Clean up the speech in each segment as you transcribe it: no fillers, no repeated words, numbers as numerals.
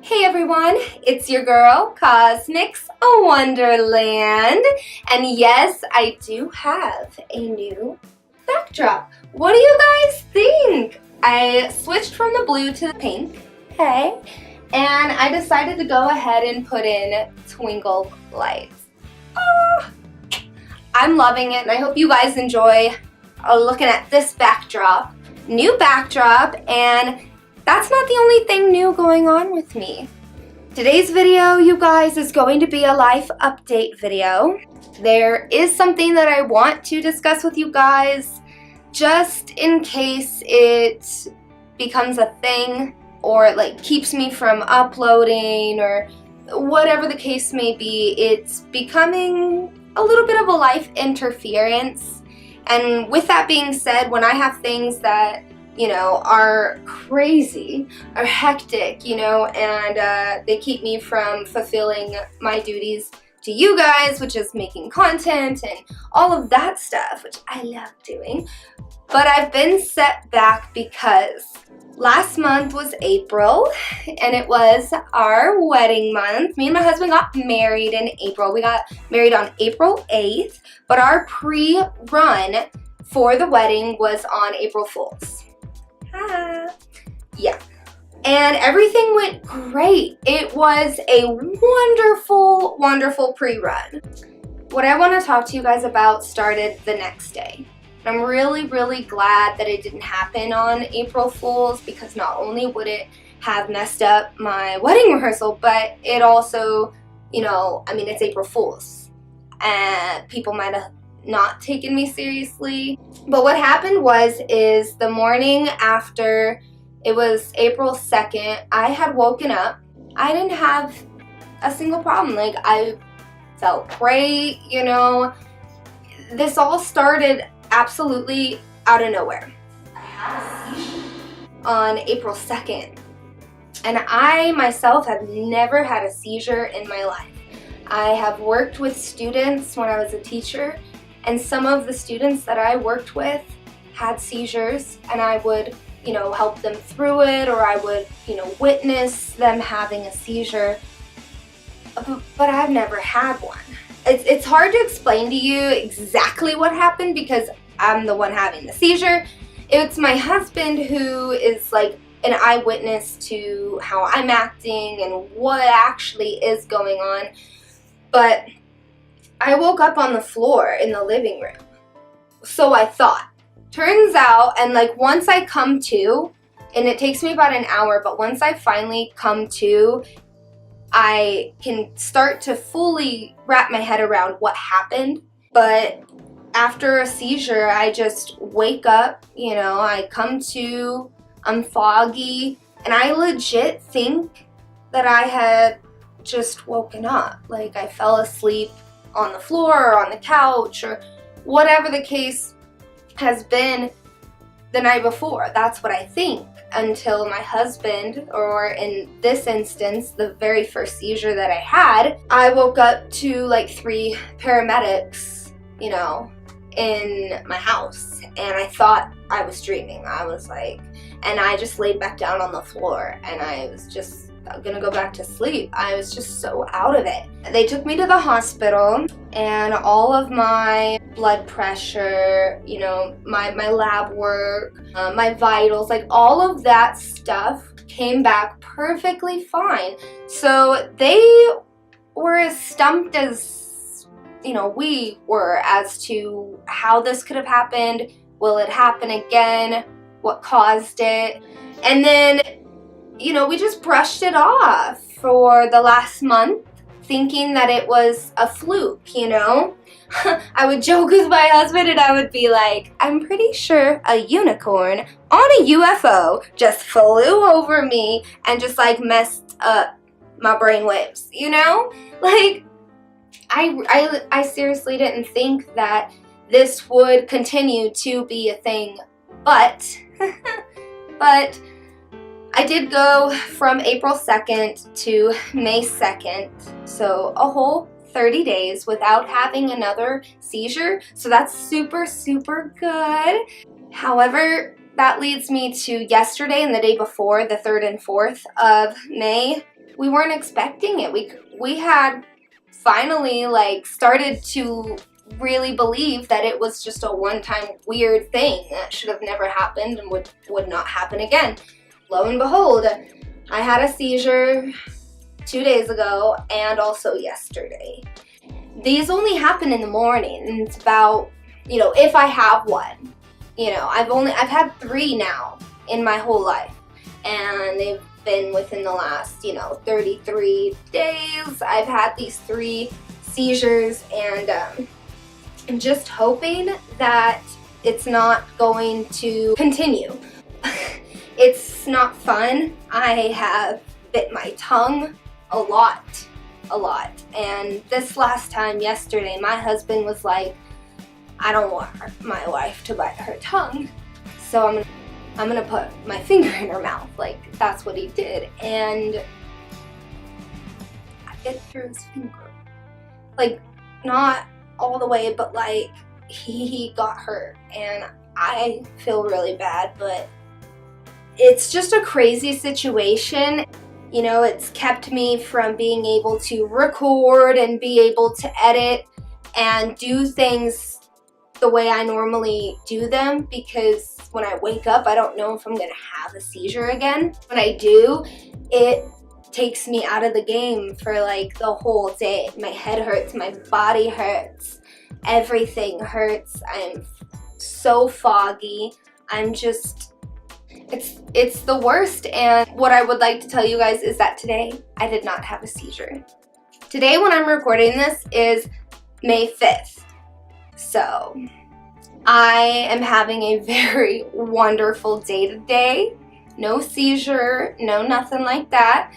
Hey everyone, it's your girl, Cosmic's Wonderland, and yes, I do have a new backdrop. What do you guys think? I switched from the blue to the pink, hey, and I decided to go ahead and put in twinkle lights. Oh, I'm loving it, and I hope you guys enjoy looking at this backdrop. New backdrop, and that's not the only thing new going on with me. Today's video, you guys, is going to be a life update video. There is something that I want to discuss with you guys, just in case it becomes a thing or like keeps me from uploading or whatever the case may be. It's becoming a little bit of a life interference. And with that being said, when I have things that are crazy, are hectic, and they keep me from fulfilling my duties to you guys, which is making content and all of that stuff, which I love doing. But I've been set back because last month was April, and it was our wedding month. Me and my husband got married in April. We got married on April 8th, but our pre-run for the wedding was on April Fool's. Yeah, and everything went great. It was a wonderful, wonderful pre-run. What I want to talk to you guys about started the next day. I'm really, really glad that it didn't happen on April Fool's, because not only would it have messed up my wedding rehearsal, but it also, it's April Fool's, and people might have not taken me seriously. But what happened is the morning after it was April 2nd, I had woken up. I didn't have a single problem. Like, I felt great, This all started absolutely out of nowhere. I had a seizure on April 2nd. And I myself have never had a seizure in my life. I have worked with students when I was a teacher, and some of the students that I worked with had seizures, and I would, help them through it, or I would, witness them having a seizure. But I've never had one. It's hard to explain to you exactly what happened because I'm the one having the seizure. It's my husband who is like an eyewitness to how I'm acting and what actually is going on. But I woke up on the floor in the living room. So I thought. Turns out, and like once I come to, and it takes me about an hour, but once I finally come to, I can start to fully wrap my head around what happened. But after a seizure, I just wake up, I come to, I'm foggy, and I legit think that I had just woken up. Like I fell asleep on the floor or on the couch or whatever the case has been the night before. That's what I think, until my husband, or in this instance, the very first seizure that I had, I woke up to like 3 paramedics, in my house, and I thought I was dreaming. I was like, and I just laid back down on the floor, and I was just gonna go back to sleep. I was just so out of it. They took me to the hospital, and all of my blood pressure, my lab work, my vitals, like all of that stuff came back perfectly fine. So they were as stumped as, we were as to how this could have happened. Will it happen again? What caused it? And then we just brushed it off for the last month, thinking that it was a fluke, I would joke with my husband and I would be like, I'm pretty sure a unicorn on a UFO just flew over me and just like messed up my brainwaves, Like, I seriously didn't think that this would continue to be a thing, but I did go from April 2nd to May 2nd, so a whole 30 days without having another seizure, so that's super, super good. However, that leads me to yesterday and the day before, the 3rd and 4th of May, we weren't expecting it. We had finally like started to really believe that it was just a one-time weird thing that should have never happened and would not happen again. Lo and behold, I had a seizure 2 days ago and also yesterday. These only happen in the morning, and it's about, if I have one. I've had 3 now in my whole life, and they've been within the last, 33 days. I've had these 3 seizures, and I'm just hoping that it's not going to continue. It's not fun. I have bit my tongue a lot, and this last time yesterday, my husband was like, I don't want my wife to bite her tongue, so I'm gonna put my finger in her mouth. Like, that's what he did, and I bit through his finger. Like, not all the way, but like, he got hurt, and I feel really bad, but it's just a crazy situation. It's kept me from being able to record and be able to edit and do things the way I normally do them, because when I wake up, I don't know if I'm gonna have a seizure again. When I do, it takes me out of the game for like the whole day. My head hurts, my body hurts, everything hurts. I'm so foggy. I'm just, it's the worst. And what I would like to tell you guys is that today I did not have a seizure. Today, when I'm recording this, is May 5th. So I am having a very wonderful day today. No seizure, no nothing like that.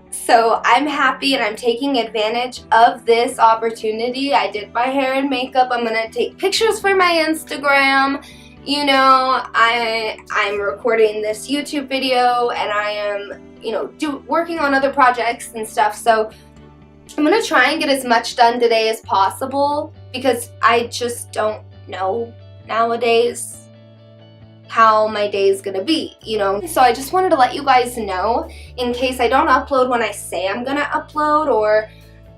So I'm happy, and I'm taking advantage of this opportunity. I did my hair and makeup. I'm gonna take pictures for my Instagram. I'm recording this YouTube video, and I am, working on other projects and stuff. So I'm gonna try and get as much done today as possible, because I just don't know nowadays how my day is gonna be, So I just wanted to let you guys know, in case I don't upload when I say I'm gonna upload, or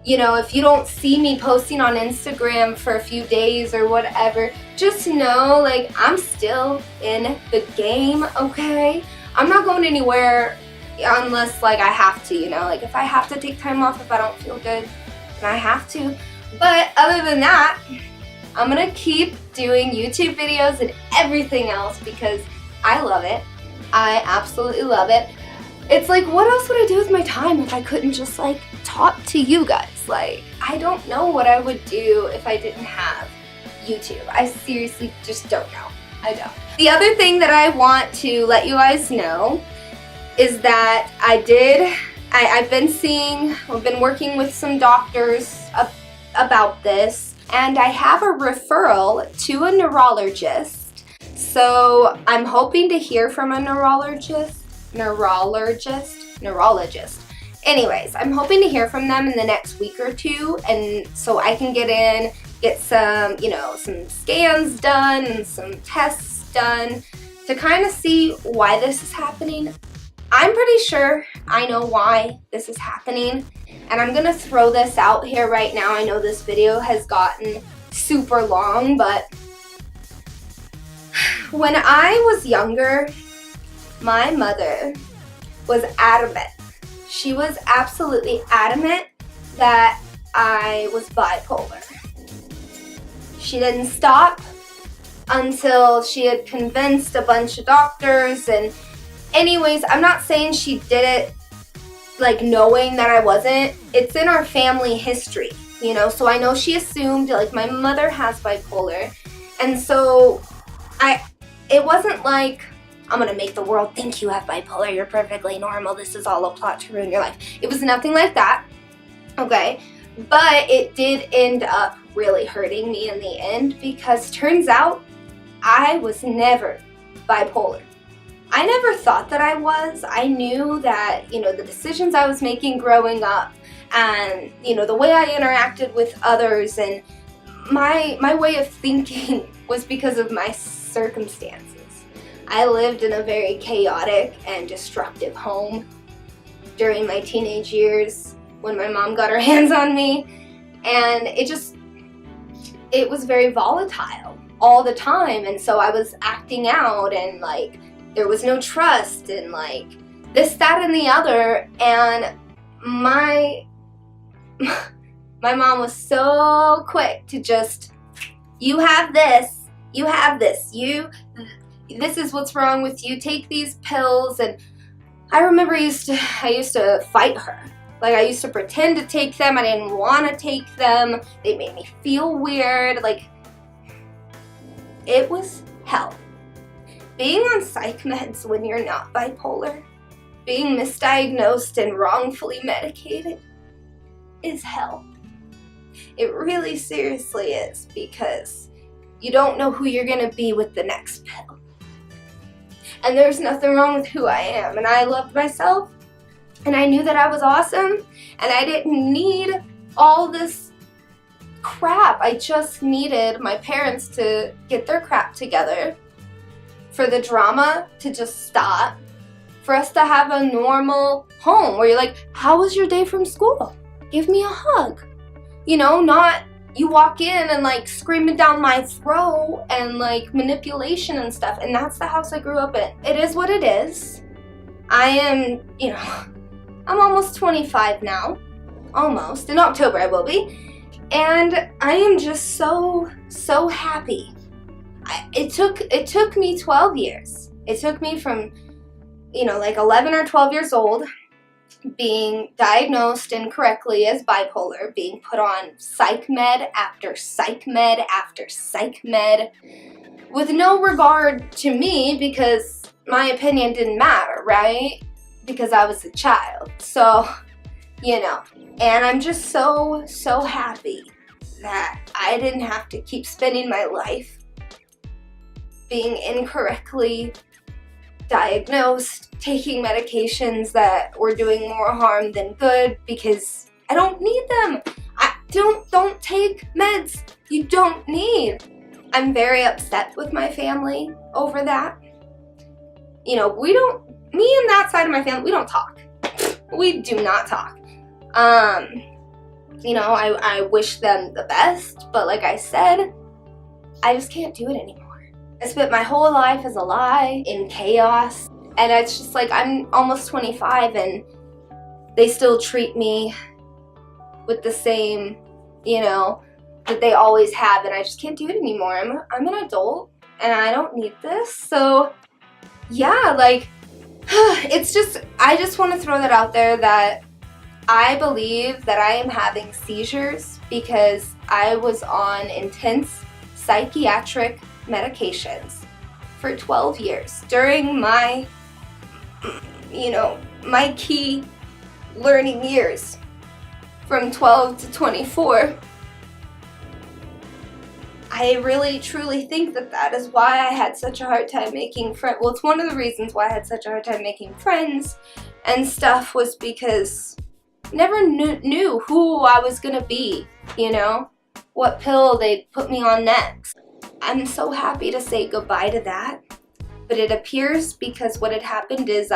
if you don't see me posting on Instagram for a few days or whatever, just know, like, I'm still in the game, okay? I'm not going anywhere unless, like, I have to, like, if I have to take time off if I don't feel good, then I have to. But other than that, I'm gonna keep doing YouTube videos and everything else because I love it. I absolutely love it. It's like, what else would I do with my time if I couldn't just, like, talk to you guys? Like, I don't know what I would do if I didn't have YouTube. I seriously just don't know. I don't. The other thing that I want to let you guys know is that I've been working with some doctors about this, and I have a referral to a neurologist. So I'm hoping to hear from a neurologist. Anyways, I'm hoping to hear from them in the next week or 2, and so I can get some, some scans done and some tests done to kind of see why this is happening. I'm pretty sure I know why this is happening, and I'm gonna throw this out here right now. I know this video has gotten super long, but when I was younger, my mother was adamant. She was absolutely adamant that I was bipolar. She didn't stop until she had convinced a bunch of doctors. And anyways, I'm not saying she did it like knowing that I wasn't. It's in our family history, so I know she assumed, like, my mother has bipolar, and so it wasn't like, I'm gonna make the world think you have bipolar, you're perfectly normal, this is all a plot to ruin your life. It was nothing like that, okay? But it did end up really hurting me in the end, because turns out I was never bipolar. I never thought that I was. I knew that, the decisions I was making growing up, and, the way I interacted with others, and my way of thinking was because of my circumstances. I lived in a very chaotic and destructive home, during my teenage years when my mom got her hands on me, and it was very volatile all the time, and so I was acting out, and like there was no trust, and like this, that, and the other, and my mom was so quick to just, you have this, this is what's wrong with you, take these pills. And I remember I used to fight her. Like, I used to pretend to take them. I didn't want to take them. They made me feel weird. Like, it was hell. Being on psych meds when you're not bipolar, being misdiagnosed and wrongfully medicated, is hell. It really seriously is, because you don't know who you're going to be with the next pill. And there's nothing wrong with who I am, and I loved myself, and I knew that I was awesome, and I didn't need all this crap. I just needed my parents to get their crap together, for the drama to just stop, for us to have a normal home where you're like, how was your day from school? Give me a hug. You know, not you walk in and like screaming down my throat and like manipulation and stuff. And that's the house I grew up in. It is what it is. I am, you know, I'm almost 25 now. Almost. In October I will be. And I am just so happy. It took me 12 years. It took me from, you know, like 11 or 12 years old, being diagnosed incorrectly as bipolar, being put on psych med after psych med after psych med, with no regard to me, because my opinion didn't matter, right? Because I was a child. So, you know, and I'm just so happy that I didn't have to keep spending my life being incorrectly diagnosed, taking medications that were doing more harm than good, because I don't need them. Don't take meds you don't need. I'm very upset with my family over that. You know, me and that side of my family, we don't talk. We do not talk. You know, I wish them the best, but like I said, I just can't do it anymore. I spent my whole life as a lie, in chaos, and it's just like, I'm almost 25 and they still treat me with the same, you know, that they always have, and I just can't do it anymore. I'm an adult and I don't need this. So yeah, like, it's just, I just want to throw that out there, that I believe that I am having seizures because I was on intense psychiatric medications for 12 years during my, you know, my key learning years from 12 to 24. I really truly think that is why I had such a hard time making friends. Well, it's one of the reasons why I had such a hard time making friends and stuff, was because I never knew who I was gonna be, you know, what pill they'd put me on next. I'm so happy to say goodbye to that, but it appears because what had happened is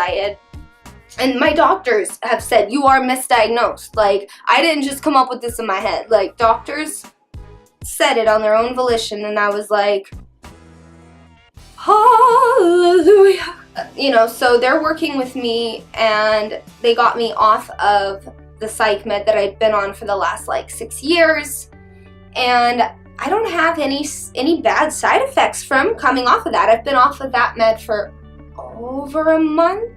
and my doctors have said, you are misdiagnosed. Like, I didn't just come up with this in my head. Like, doctors said it on their own volition, and I was like, hallelujah. You know, so they're working with me, and they got me off of the psych med that I'd been on for the last like 6 years, and I don't have any bad side effects from coming off of that. I've been off of that med for over a month.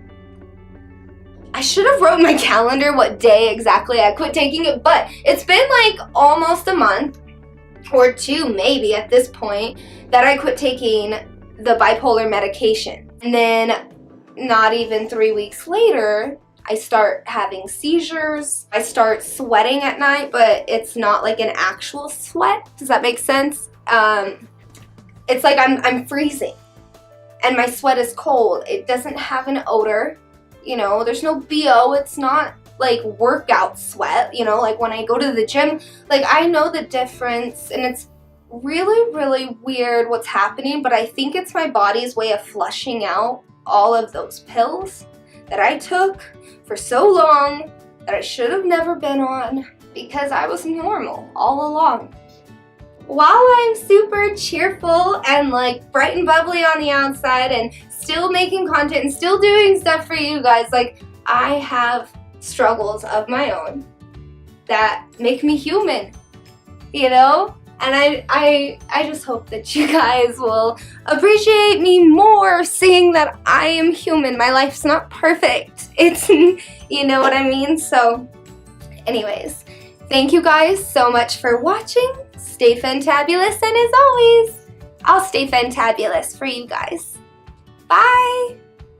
I should have wrote in my calendar what day exactly I quit taking it, but it's been like almost a month or two maybe at this point that I quit taking the bipolar medication. And then not even 3 weeks later, I start having seizures. I start sweating at night, but it's not like an actual sweat. Does that make sense? It's like I'm freezing and my sweat is cold. It doesn't have an odor, you know, there's no BO. It's not like workout sweat, you know, like when I go to the gym, like I know the difference, and it's really weird what's happening, but I think it's my body's way of flushing out all of those pills that I took for so long that I should have never been on because I was normal all along. While I'm super cheerful and like bright and bubbly on the outside and still making content and still doing stuff for you guys, like I have struggles of my own that make me human, you know? And I just hope that you guys will appreciate me more, seeing that I am human. My life's not perfect. It's, you know what I mean? So anyways, thank you guys so much for watching. Stay fantabulous, and as always, I'll stay fantabulous for you guys. Bye!